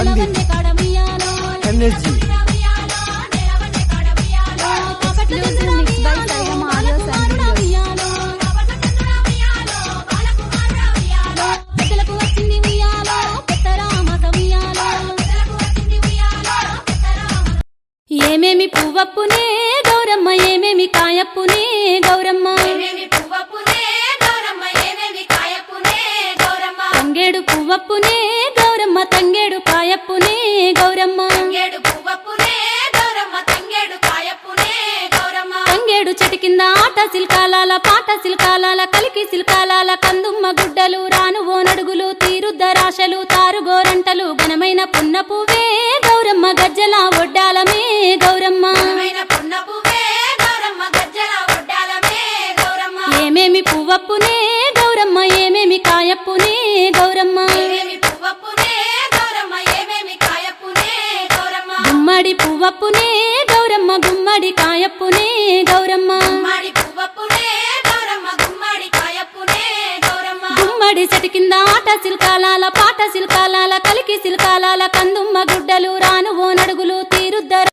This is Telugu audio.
సందీప్ ఎనర్జీ ఏమేమి పువ్వప్పునే గౌరమ్మ ఏమేమి కాయప్పునే గౌరమ్మ తంగేడు పువ్వప్పునే గౌరమ్మ తంగేడు కాయప్పునే గౌరమ్మ తంగేడు చెట్టు కింద ఆట సిల్కాలాల పాట సిల్కాలాల కలికి సిల్కాలాల కందుమ్మ గుడ్డలు రాను ఓనడుగులు తీరుద్దరాశలు తారుగోరంటలు ఘనమైన పున్న పువ్వే గౌరమ్మ గజ్జల ఒడ్డాలమే గౌరమ్మ ఏమేమి పువ్వప్పునే గౌరమ్మ ఏమేమి కాయప్పునే గౌరమ్మ గుమ్మడి పువ్వప్పునే గౌరమ్మ గుమ్మడి కాయప్పునే గౌరమ్మ గుమ్మడి చెట్టు కింద ఆట సిల్కాలాల పాట సిల్కాలాల కలికి సిల్కాలాల కందుమ్మ గుడ్డలు రాను ఓనడుగులు తీరుద్దర